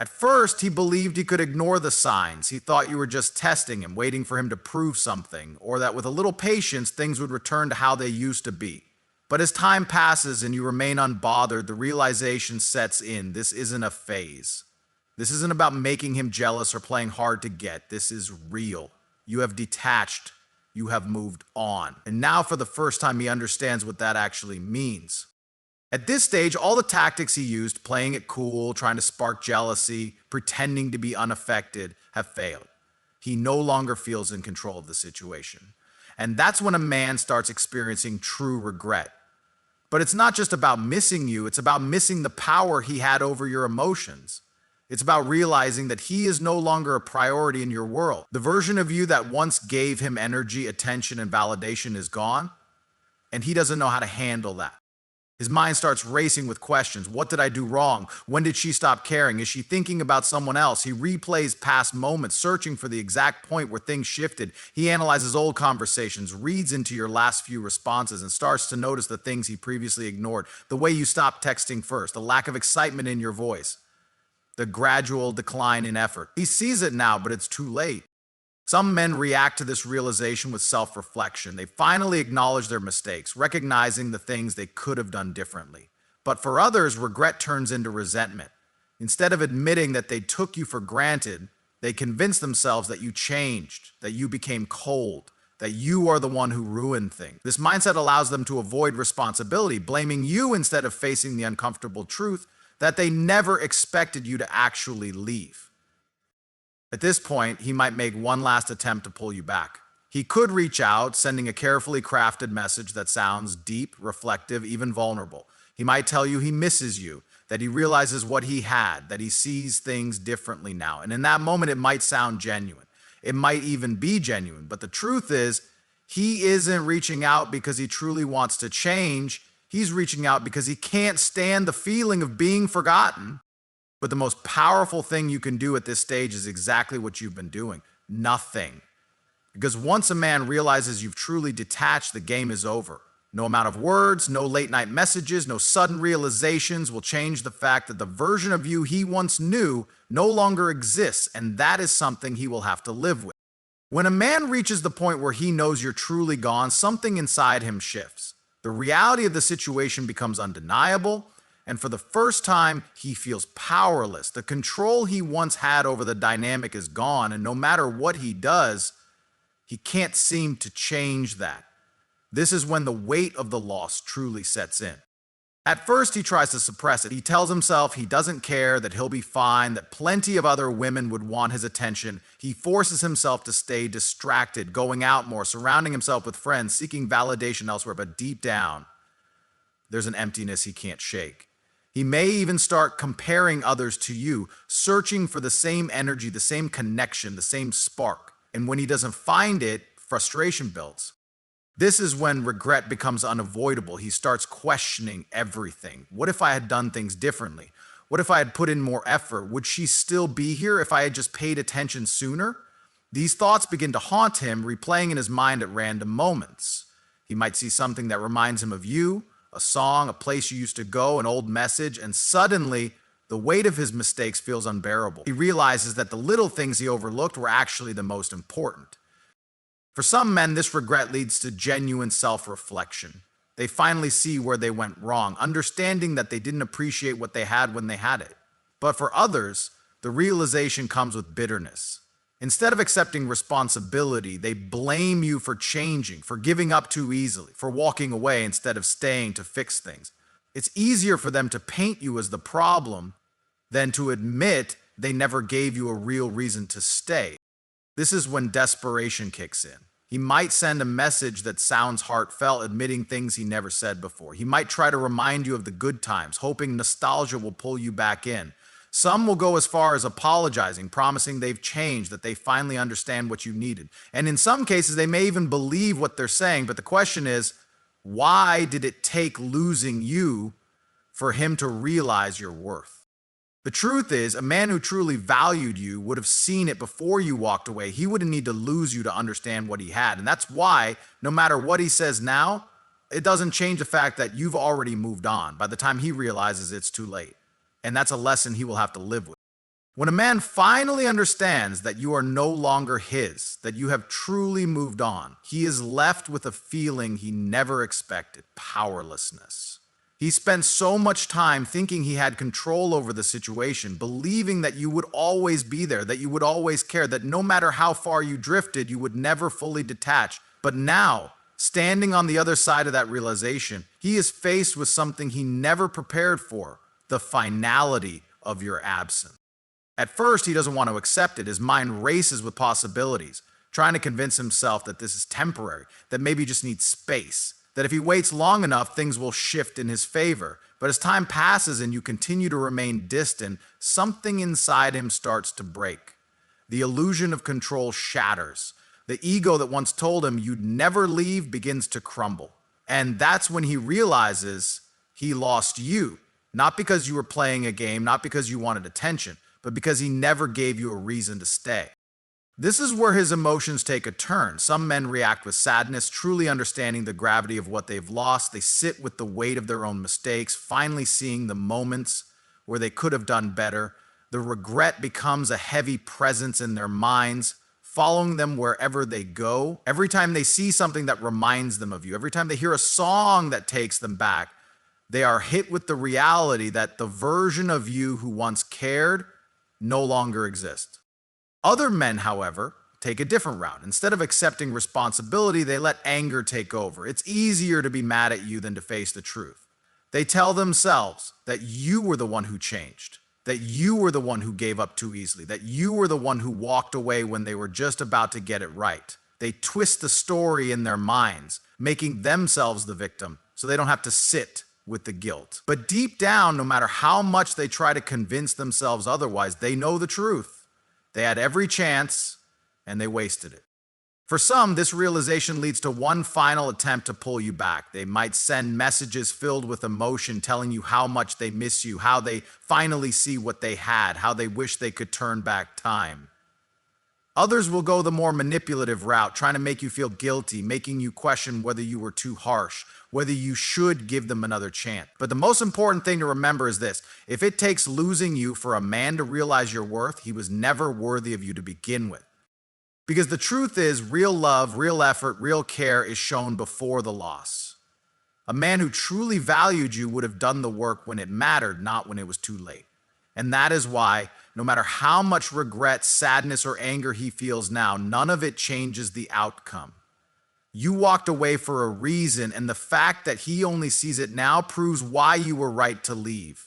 At first, he believed he could ignore the signs. He thought you were just testing him, waiting for him to prove something, or that with a little patience, things would return to how they used to be. But as time passes and you remain unbothered, the realization sets in. This isn't a phase. This isn't about making him jealous or playing hard to get. This is real. You have detached. You have moved on. And now, for the first time, he understands what that actually means. At this stage, all the tactics he used, playing it cool, trying to spark jealousy, pretending to be unaffected, have failed. He no longer feels in control of the situation. And that's when a man starts experiencing true regret. But it's not just about missing you, it's about missing the power he had over your emotions. It's about realizing that he is no longer a priority in your world. The version of you that once gave him energy, attention, and validation is gone, and he doesn't know how to handle that. His mind starts racing with questions. What did I do wrong? When did she stop caring? Is she thinking about someone else? He replays past moments, searching for the exact point where things shifted. He analyzes old conversations, reads into your last few responses, and starts to notice the things he previously ignored. The way you stopped texting first, the lack of excitement in your voice, the gradual decline in effort. He sees it now, but it's too late. Some men react to this realization with self-reflection. They finally acknowledge their mistakes, recognizing the things they could have done differently. But for others, regret turns into resentment. Instead of admitting that they took you for granted, they convince themselves that you changed, that you became cold, that you are the one who ruined things. This mindset allows them to avoid responsibility, blaming you instead of facing the uncomfortable truth that they never expected you to actually leave. At this point, he might make one last attempt to pull you back. He could reach out, sending a carefully crafted message that sounds deep, reflective, even vulnerable. He might tell you he misses you, that he realizes what he had, that he sees things differently now. And in that moment, it might sound genuine. It might even be genuine. But the truth is, he isn't reaching out because he truly wants to change. He's reaching out because he can't stand the feeling of being forgotten. But the most powerful thing you can do at this stage is exactly what you've been doing. Nothing. Because once a man realizes you've truly detached, the game is over. No amount of words, no late night messages, no sudden realizations will change the fact that the version of you he once knew no longer exists, and that is something he will have to live with. When a man reaches the point where he knows you're truly gone, something inside him shifts. The reality of the situation becomes undeniable. And for the first time, he feels powerless. The control he once had over the dynamic is gone, and no matter what he does, he can't seem to change that. This is when the weight of the loss truly sets in. At first, he tries to suppress it. He tells himself he doesn't care, that he'll be fine, that plenty of other women would want his attention. He forces himself to stay distracted, going out more, surrounding himself with friends, seeking validation elsewhere, but deep down, there's an emptiness he can't shake. He may even start comparing others to you, searching for the same energy, the same connection, the same spark. And when he doesn't find it, frustration builds. This is when regret becomes unavoidable. He starts questioning everything. What if I had done things differently? What if I had put in more effort? Would she still be here if I had just paid attention sooner? These thoughts begin to haunt him, replaying in his mind at random moments. He might see something that reminds him of you, a song, a place you used to go, an old message, and suddenly the weight of his mistakes feels unbearable. He realizes that the little things he overlooked were actually the most important. For some men, this regret leads to genuine self-reflection. They finally see where they went wrong, understanding that they didn't appreciate what they had when they had it. But for others, the realization comes with bitterness. Instead of accepting responsibility, they blame you for changing, for giving up too easily, for walking away instead of staying to fix things. It's easier for them to paint you as the problem than to admit they never gave you a real reason to stay. This is when desperation kicks in. He might send a message that sounds heartfelt, admitting things he never said before. He might try to remind you of the good times, hoping nostalgia will pull you back in. Some will go as far as apologizing, promising they've changed, that they finally understand what you needed. And in some cases, they may even believe what they're saying, but the question is, why did it take losing you for him to realize your worth? The truth is, a man who truly valued you would have seen it before you walked away. He wouldn't need to lose you to understand what he had. And that's why, no matter what he says now, it doesn't change the fact that you've already moved on by the time he realizes it's too late. And that's a lesson he will have to live with. When a man finally understands that you are no longer his, that you have truly moved on, he is left with a feeling he never expected: powerlessness. He spent so much time thinking he had control over the situation, believing that you would always be there, that you would always care, that no matter how far you drifted, you would never fully detach. But now, standing on the other side of that realization, he is faced with something he never prepared for: the finality of your absence. At first, he doesn't want to accept it. His mind races with possibilities, trying to convince himself that this is temporary, that maybe he just needs space, that if he waits long enough, things will shift in his favor. But as time passes and you continue to remain distant, something inside him starts to break. The illusion of control shatters. The ego that once told him you'd never leave begins to crumble. And that's when he realizes he lost you, not because you were playing a game, not because you wanted attention, but because he never gave you a reason to stay. This is where his emotions take a turn. Some men react with sadness, truly understanding the gravity of what they've lost. They sit with the weight of their own mistakes, finally seeing the moments where they could have done better. The regret becomes a heavy presence in their minds, following them wherever they go. Every time they see something that reminds them of you, every time they hear a song that takes them back, they are hit with the reality that the version of you who once cared no longer exists. Other men, however, take a different route. Instead of accepting responsibility, they let anger take over. It's easier to be mad at you than to face the truth. They tell themselves that you were the one who changed, that you were the one who gave up too easily, that you were the one who walked away when they were just about to get it right. They twist the story in their minds, making themselves the victim so they don't have to sit with the guilt. But deep down, no matter how much they try to convince themselves otherwise, they know the truth. They had every chance, and they wasted it. For some, this realization leads to one final attempt to pull you back. They might send messages filled with emotion, telling you how much they miss you, how they finally see what they had, how they wish they could turn back time. Others will go the more manipulative route, trying to make you feel guilty, making you question whether you were too harsh, whether you should give them another chance. But the most important thing to remember is this: if it takes losing you for a man to realize your worth, he was never worthy of you to begin with. Because the truth is, real love, real effort, real care is shown before the loss. A man who truly valued you would have done the work when it mattered, not when it was too late. And that is why, no matter how much regret, sadness, or anger he feels now, none of it changes the outcome. You walked away for a reason, and the fact that he only sees it now proves why you were right to leave.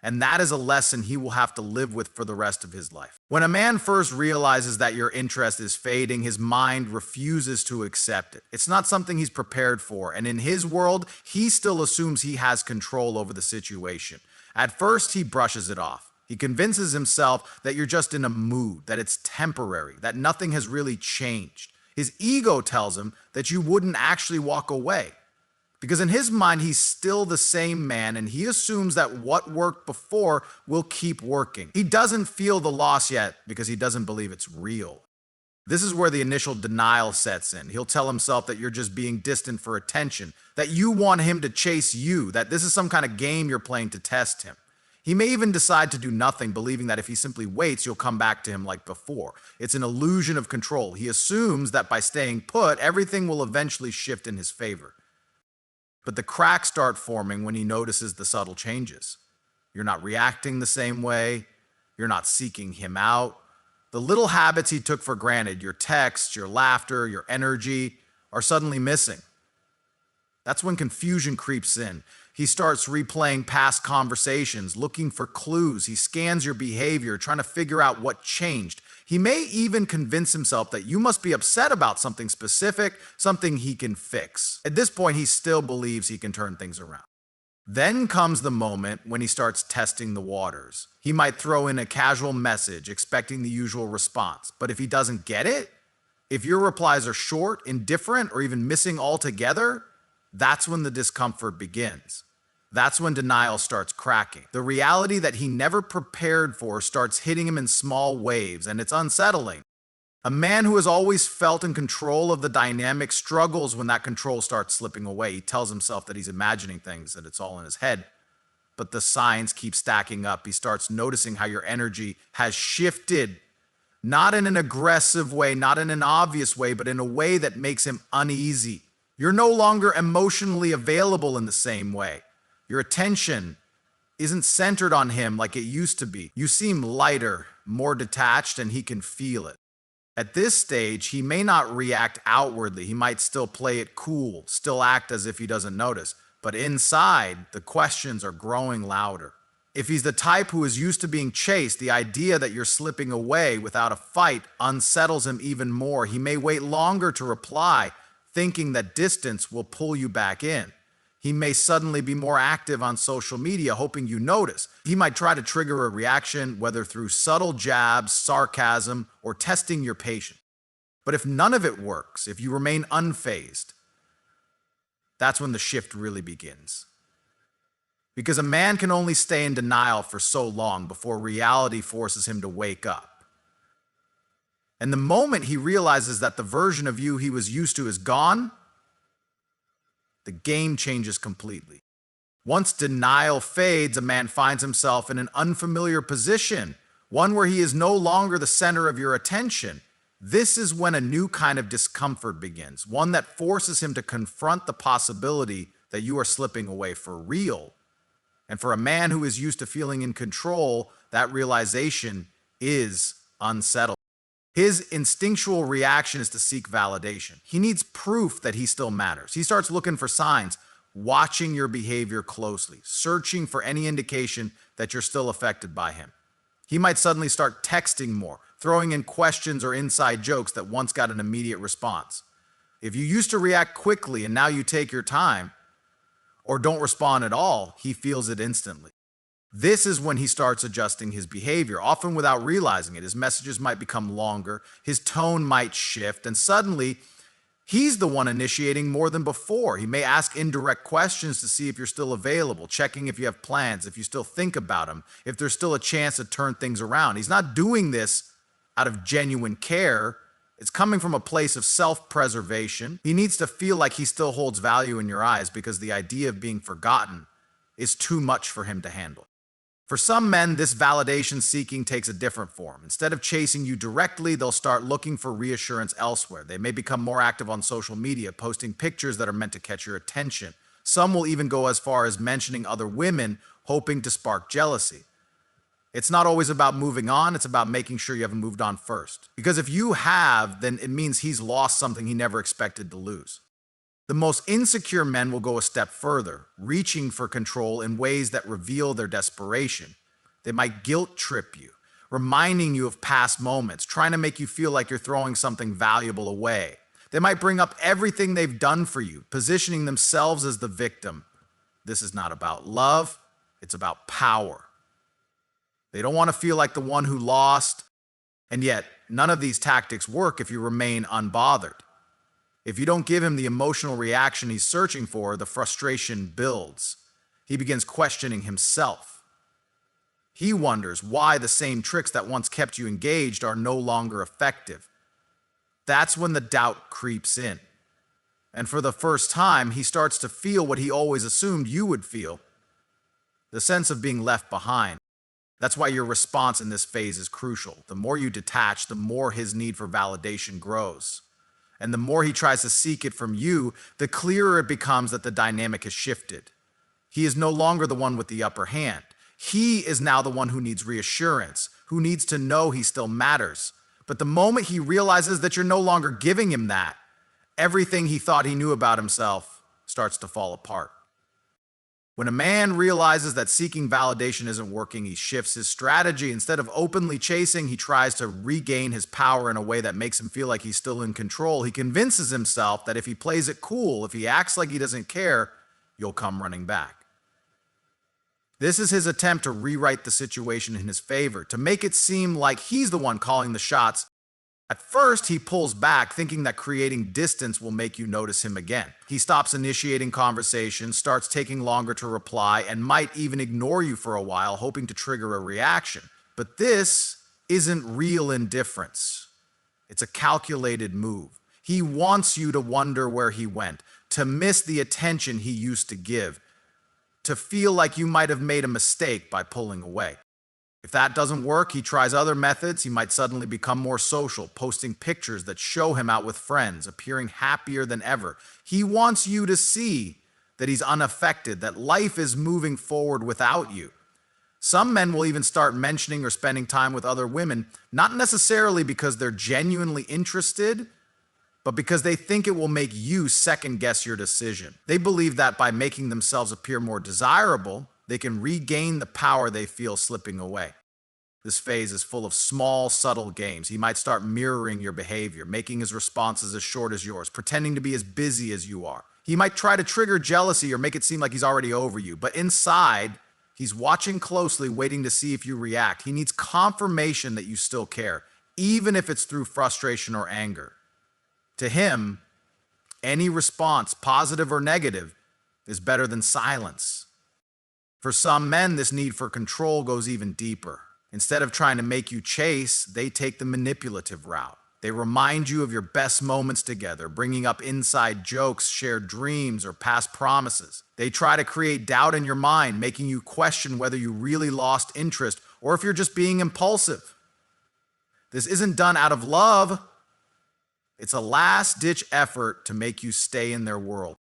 And that is a lesson he will have to live with for the rest of his life. When a man first realizes that your interest is fading, his mind refuses to accept it. It's not something he's prepared for, and in his world, he still assumes he has control over the situation. At first, he brushes it off. He convinces himself that you're just in a mood, that it's temporary, that nothing has really changed. His ego tells him that you wouldn't actually walk away. Because in his mind, he's still the same man, and he assumes that what worked before will keep working. He doesn't feel the loss yet because he doesn't believe it's real. This is where the initial denial sets in. He'll tell himself that you're just being distant for attention, that you want him to chase you, that this is some kind of game you're playing to test him. He may even decide to do nothing, believing that if he simply waits, you'll come back to him like before. It's an illusion of control. He assumes that by staying put, everything will eventually shift in his favor. But the cracks start forming when he notices the subtle changes. You're not reacting the same way. You're not seeking him out. The little habits he took for granted, your texts, your laughter, your energy, are suddenly missing. That's when confusion creeps in. He starts replaying past conversations, looking for clues. He scans your behavior, trying to figure out what changed. He may even convince himself that you must be upset about something specific, something he can fix. At this point, he still believes he can turn things around. Then comes the moment when he starts testing the waters. He might throw in a casual message, expecting the usual response. But if he doesn't get it, if your replies are short, indifferent, or even missing altogether, that's when the discomfort begins. That's when denial starts cracking. The reality that he never prepared for starts hitting him in small waves, and it's unsettling. A man who has always felt in control of the dynamic struggles when that control starts slipping away. He tells himself that he's imagining things, that it's all in his head. but the signs keep stacking up. He starts noticing how your energy has shifted, not in an aggressive way, not in an obvious way, but in a way that makes him uneasy. You're no longer emotionally available in the same way. Your attention isn't centered on him like it used to be. You seem lighter, more detached, and he can feel it. At this stage, he may not react outwardly. He might still play it cool, still act as if he doesn't notice. But inside, the questions are growing louder. If he's the type who is used to being chased, the idea that you're slipping away without a fight unsettles him even more. He may wait longer to reply, thinking that distance will pull you back in. He may suddenly be more active on social media, hoping you notice. He might try to trigger a reaction, whether through subtle jabs, sarcasm, or testing your patience. But if none of it works, if you remain unfazed, that's when the shift really begins. Because a man can only stay in denial for so long before reality forces him to wake up. And the moment he realizes that the version of you he was used to is gone, the game changes completely. Once denial fades, a man finds himself in an unfamiliar position, one where he is no longer the center of your attention. This is when a new kind of discomfort begins, one that forces him to confront the possibility that you are slipping away for real. And for a man who is used to feeling in control, that realization is unsettling. His instinctual reaction is to seek validation. He needs proof that he still matters. He starts looking for signs, watching your behavior closely, searching for any indication that you're still affected by him. He might suddenly start texting more, throwing in questions or inside jokes that once got an immediate response. If you used to react quickly and now you take your time, or don't respond at all, he feels it instantly. This is when he starts adjusting his behavior, often without realizing it. His messages might become longer, his tone might shift, and suddenly he's the one initiating more than before. He may ask indirect questions to see if you're still available, checking if you have plans, if you still think about him, if there's still a chance to turn things around. He's not doing this out of genuine care. It's coming from a place of self-preservation. He needs to feel like he still holds value in your eyes because the idea of being forgotten is too much for him to handle. For some men, this validation seeking takes a different form. Instead of chasing you directly, they'll start looking for reassurance elsewhere. They may become more active on social media, posting pictures that are meant to catch your attention. Some will even go as far as mentioning other women, hoping to spark jealousy. It's not always about moving on, it's about making sure you haven't moved on first. Because if you have, then it means he's lost something he never expected to lose. The most insecure men will go a step further, reaching for control in ways that reveal their desperation. They might guilt trip you, reminding you of past moments, trying to make you feel like you're throwing something valuable away. They might bring up everything they've done for you, positioning themselves as the victim. This is not about love, it's about power. They don't want to feel like the one who lost, and yet none of these tactics work if you remain unbothered. If you don't give him the emotional reaction he's searching for, the frustration builds. He begins questioning himself. He wonders why the same tricks that once kept you engaged are no longer effective. That's when the doubt creeps in. And for the first time, he starts to feel what he always assumed you would feel, the sense of being left behind. That's why your response in this phase is crucial. The more you detach, the more his need for validation grows. And the more he tries to seek it from you, the clearer it becomes that the dynamic has shifted. He is no longer the one with the upper hand. He is now the one who needs reassurance, who needs to know he still matters. But the moment he realizes that you're no longer giving him that, everything he thought he knew about himself starts to fall apart. When a man realizes that seeking validation isn't working, he shifts his strategy. Instead of openly chasing, he tries to regain his power in a way that makes him feel like he's still in control. He convinces himself that if he plays it cool, if he acts like he doesn't care, you'll come running back. This is his attempt to rewrite the situation in his favor, to make it seem like he's the one calling the shots. At first, he pulls back, thinking that creating distance will make you notice him again. He stops initiating conversations, starts taking longer to reply, and might even ignore you for a while, hoping to trigger a reaction. But this isn't real indifference. It's a calculated move. He wants you to wonder where he went, to miss the attention he used to give, to feel like you might have made a mistake by pulling away. If that doesn't work, he tries other methods. He might suddenly become more social, posting pictures that show him out with friends, appearing happier than ever. He wants you to see that he's unaffected, that life is moving forward without you. Some men will even start mentioning or spending time with other women, not necessarily because they're genuinely interested, but because they think it will make you second guess your decision. They believe that by making themselves appear more desirable, they can regain the power they feel slipping away. This phase is full of small, subtle games. He might start mirroring your behavior, making his responses as short as yours, pretending to be as busy as you are. He might try to trigger jealousy or make it seem like he's already over you, but inside, he's watching closely, waiting to see if you react. He needs confirmation that you still care, even if it's through frustration or anger. To him, any response, positive or negative, is better than silence. For some men, this need for control goes even deeper. Instead of trying to make you chase, they take the manipulative route. They remind you of your best moments together, bringing up inside jokes, shared dreams, or past promises. They try to create doubt in your mind, making you question whether you really lost interest or if you're just being impulsive. This isn't done out of love. It's a last-ditch effort to make you stay in their world.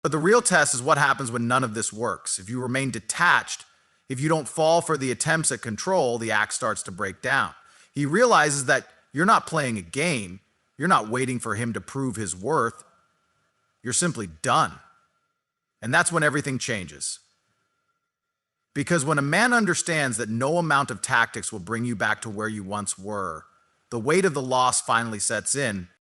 But the real test is what happens when none of this works. If you remain detached, if you don't fall for the attempts at control, the act starts to break down. He realizes that you're not playing a game. You're not waiting for him to prove his worth. You're simply done. And that's when everything changes. Because when a man understands that no amount of tactics will bring you back to where you once were, the weight of the loss finally sets in,